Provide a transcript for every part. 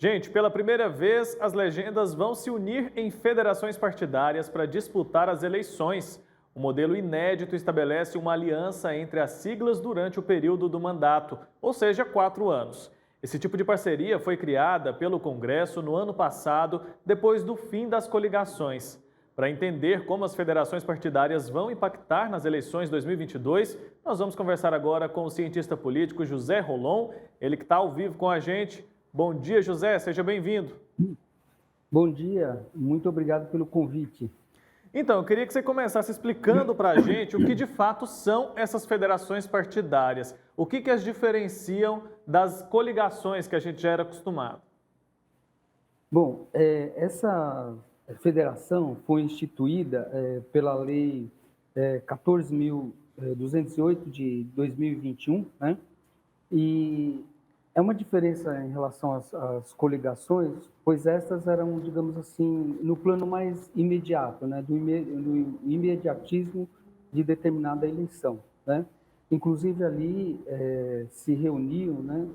Gente, pela primeira vez, as legendas vão se unir em federações partidárias para disputar as eleições. O modelo inédito estabelece uma aliança entre as siglas durante o período do mandato, ou seja, 4 anos. Esse tipo de parceria foi criada pelo Congresso no ano passado, depois do fim das coligações. Para entender como as federações partidárias vão impactar nas eleições 2022, nós vamos conversar agora com o cientista político José Rolon, ele que está ao vivo com a gente. Bom dia, José, seja bem-vindo. Bom dia, muito obrigado pelo convite. Então, eu queria que você começasse explicando para a gente o que de fato são essas federações partidárias, o que as diferenciam das coligações que a gente já era acostumado. Bom, essa federação foi instituída pela Lei 14.208 de 2021, né? E é uma diferença em relação às coligações, pois estas eram, digamos assim, no plano mais imediato, né? Do imediatismo de determinada eleição, né? Inclusive ali se reuniam, né?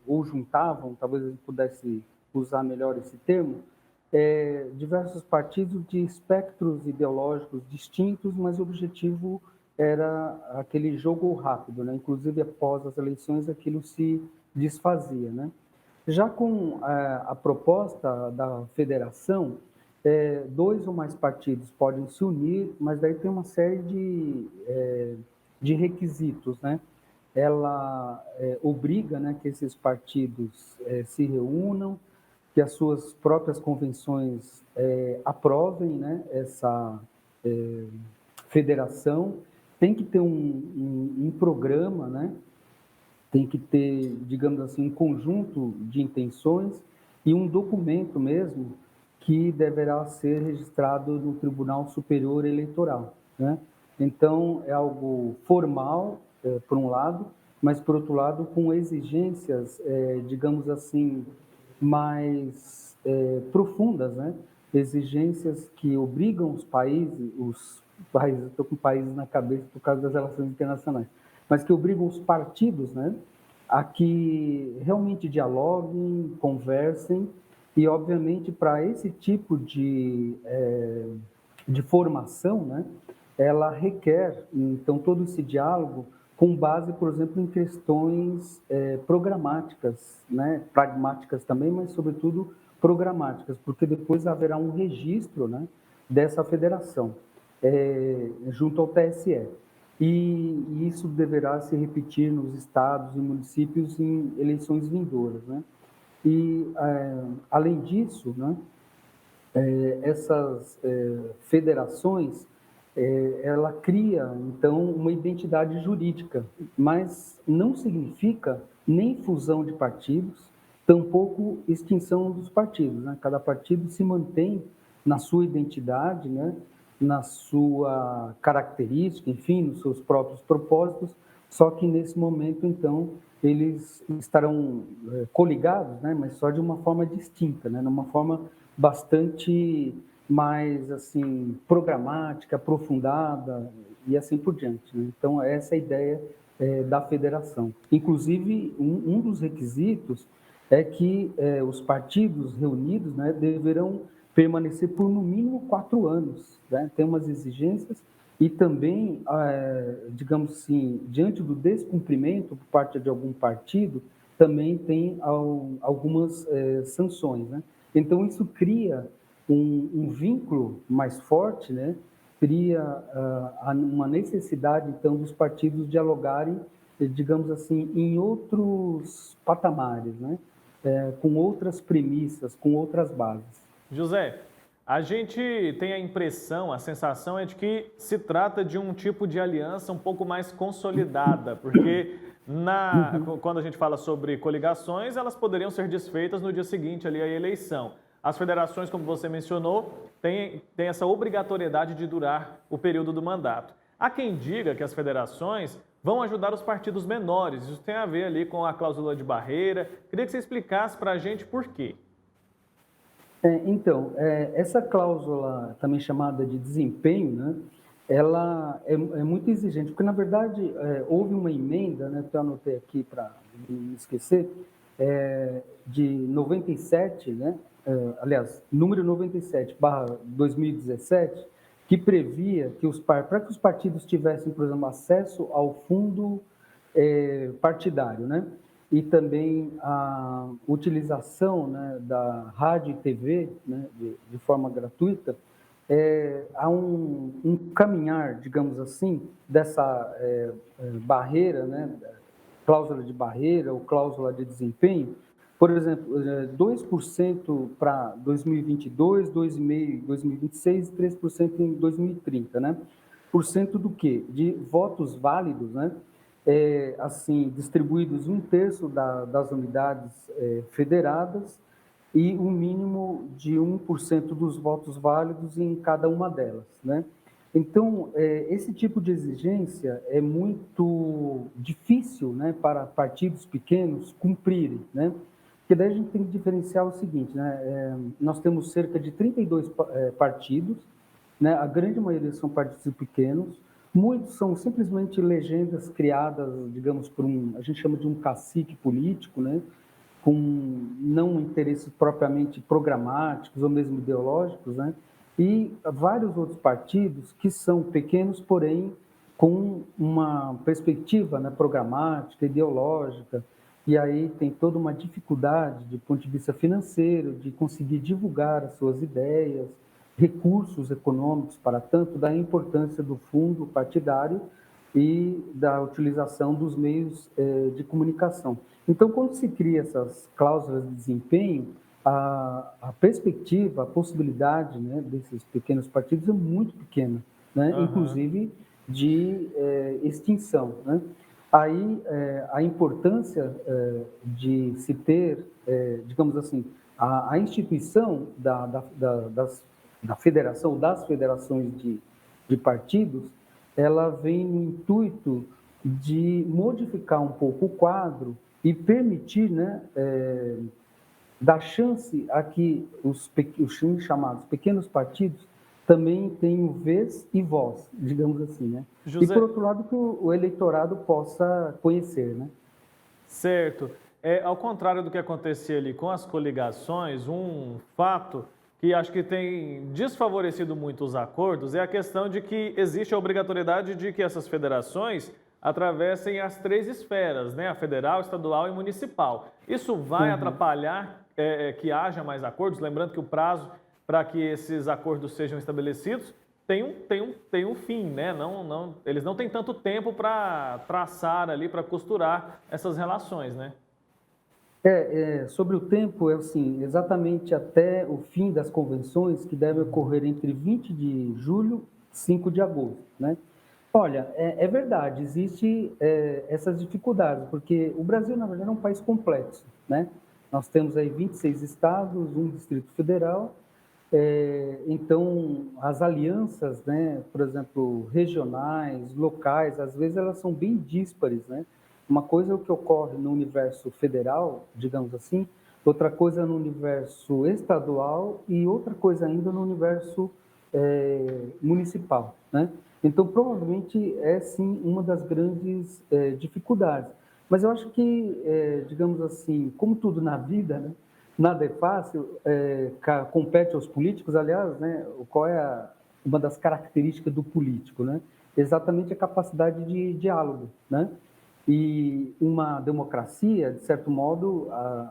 Ou juntavam, talvez a gente pudesse usar melhor esse termo, diversos partidos de espectros ideológicos distintos, mas o objetivo era aquele jogo rápido, né? Inclusive após as eleições aquilo se desfazia, né? Já com a proposta da federação, dois ou mais partidos podem se unir, mas daí tem uma série de requisitos, né? Ela obriga, né, que esses partidos se reúnam, que as suas próprias convenções aprovem, né, essa federação, tem que ter um programa, né, tem que ter, digamos assim, um conjunto de intenções e um documento mesmo que deverá ser registrado no Tribunal Superior Eleitoral, né? Então, é algo formal, por um lado, mas, por outro lado, com exigências, digamos assim, mais profundas, né? Exigências que obrigam estou com países na cabeça por causa das relações internacionais, mas que obrigam os partidos, né, a que realmente dialoguem, conversem, e, obviamente, para esse tipo de formação, né, ela requer, então, todo esse diálogo com base, por exemplo, em questões programáticas, né, pragmáticas também, mas, sobretudo, programáticas, porque depois haverá um registro, né, dessa federação junto ao TSE. E isso deverá se repetir nos estados e municípios em eleições vindouras, né? E, além disso, né, essas federações, ela cria, então, uma identidade jurídica, mas não significa nem fusão de partidos, tampouco extinção dos partidos, né? Cada partido se mantém na sua identidade, né, na sua característica, enfim, nos seus próprios propósitos, só que nesse momento, então, eles estarão coligados, né, mas só de uma forma distinta, né, numa forma bastante mais, assim, programática, aprofundada e assim por diante, né? Então, essa é a ideia da federação. Inclusive, um dos requisitos é que os partidos reunidos, né, deverão permanecer por no mínimo 4 anos, né? Tem umas exigências e também, digamos assim, diante do descumprimento por parte de algum partido, também tem algumas sanções, né? Então, isso cria um vínculo mais forte, né? Cria uma necessidade, então, dos partidos dialogarem, digamos assim, em outros patamares, né? Com outras premissas, com outras bases. José, a gente tem a impressão, a sensação é de que se trata de um tipo de aliança um pouco mais consolidada, porque quando a gente fala sobre coligações, elas poderiam ser desfeitas no dia seguinte ali à eleição. As federações, como você mencionou, têm essa obrigatoriedade de durar o período do mandato. Há quem diga que as federações vão ajudar os partidos menores, isso tem a ver ali com a cláusula de barreira. Queria que você explicasse para a gente por quê. Então, essa cláusula, também chamada de desempenho, né, ela é muito exigente, porque, na verdade, houve uma emenda, né, que eu anotei aqui para não me esquecer, de 97, né? Aliás, número 97/2017, que previa que para que os partidos tivessem, por exemplo, acesso ao fundo partidário, né? E também a utilização, né, da rádio e TV, né, de forma gratuita, há um caminhar, digamos assim, dessa barreira, né, cláusula de barreira ou cláusula de desempenho. Por exemplo, 2% para 2022, 2,5% em 2026 e 3% em 2030, né? Por cento do quê? De votos válidos, né? Assim, distribuídos 1/3 das unidades federadas e um mínimo de 1% dos votos válidos em cada uma delas, né? Então, esse tipo de exigência é muito difícil, né, para partidos pequenos cumprirem, né? Porque daí a gente tem que diferenciar o seguinte, né? Nós temos cerca de 32 partidos, né? A grande maioria são partidos pequenos, muitos são simplesmente legendas criadas, digamos, por a gente chama de um cacique político, né? Com não interesses propriamente programáticos ou mesmo ideológicos, né? E vários outros partidos que são pequenos, porém com uma perspectiva, né, programática, ideológica, e aí tem toda uma dificuldade, de ponto de vista financeiro, de conseguir divulgar as suas ideias, recursos econômicos para tanto, da importância do fundo partidário e da utilização dos meios de comunicação. Então, quando se cria essas cláusulas de desempenho, a perspectiva, a possibilidade, né, desses pequenos partidos é muito pequena, né, inclusive de extinção, né? Aí, a importância de se ter, digamos assim, a instituição da federação, das federações de partidos, ela vem no intuito de modificar um pouco o quadro e permitir, né, dar chance a que os chamados pequenos partidos também tenham vez e voz, digamos assim, né? E, por outro lado, que o eleitorado possa conhecer, né? Certo. Ao contrário do que acontecia ali com as coligações, um fato que acho que tem desfavorecido muito os acordos é a questão de que existe a obrigatoriedade de que essas federações atravessem as 3 esferas, né? A federal, estadual e municipal. Isso vai atrapalhar que haja mais acordos? Lembrando que o prazo para que esses acordos sejam estabelecidos tem um fim, né? Eles não têm tanto tempo para traçar ali, para costurar essas relações, né? Sobre o tempo, é assim, exatamente até o fim das convenções, que deve ocorrer entre 20 de julho e 5 de agosto, né? Olha, é verdade, existe essas dificuldades, porque o Brasil, na verdade, é um país complexo, né? Nós temos aí 26 estados, um Distrito Federal, então as alianças, né, por exemplo, regionais, locais, às vezes elas são bem díspares, né? Uma coisa é o que ocorre no universo federal, digamos assim, outra coisa no universo estadual e outra coisa ainda no universo municipal, né? Então, provavelmente é sim uma das grandes dificuldades. Mas eu acho que, digamos assim, como tudo na vida, né, nada é fácil, compete aos políticos, aliás, né, qual é uma das características do político, né? Exatamente a capacidade de diálogo, né? E uma democracia, de certo modo,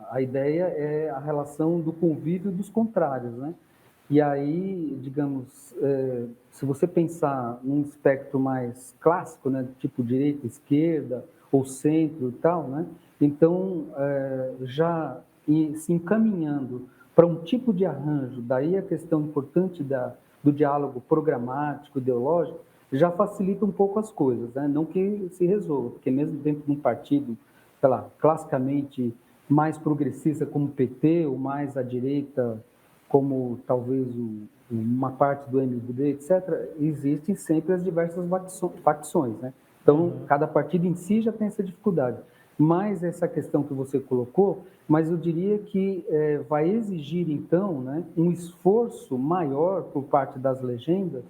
a ideia é a relação do convívio dos contrários, né? E aí, digamos, se você pensar num espectro mais clássico, né, tipo direita, esquerda ou centro e tal, né? Então, já se encaminhando para um tipo de arranjo, daí a questão importante do diálogo programático, ideológico, já facilita um pouco as coisas, né? Não que se resolva, porque mesmo dentro de um partido, sei lá, classicamente mais progressista como o PT, ou mais à direita como talvez uma parte do MDB, etc., existem sempre as diversas facções, né? Então, cada partido em si já tem essa dificuldade. Mas essa questão que você colocou, mas eu diria que vai exigir, então, né, um esforço maior por parte das legendas,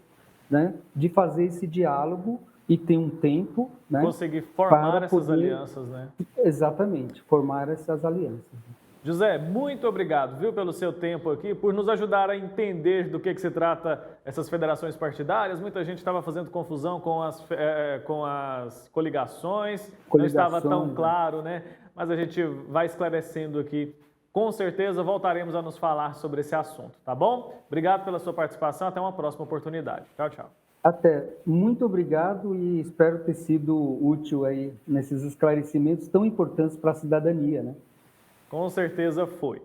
né, de fazer esse diálogo e tem um tempo, né? Conseguir formar para essas poder, alianças, né? exatamente, formar essas alianças. José, muito obrigado, viu, pelo seu tempo aqui, por nos ajudar a entender do que se trata essas federações partidárias. Muita gente estava fazendo confusão com as coligações, não estava tão claro, né? Mas a gente vai esclarecendo aqui. Com certeza voltaremos a nos falar sobre esse assunto, tá bom? Obrigado pela sua participação, até uma próxima oportunidade. Tchau, tchau. Até, muito obrigado e espero ter sido útil aí nesses esclarecimentos tão importantes para a cidadania, né? Com certeza foi.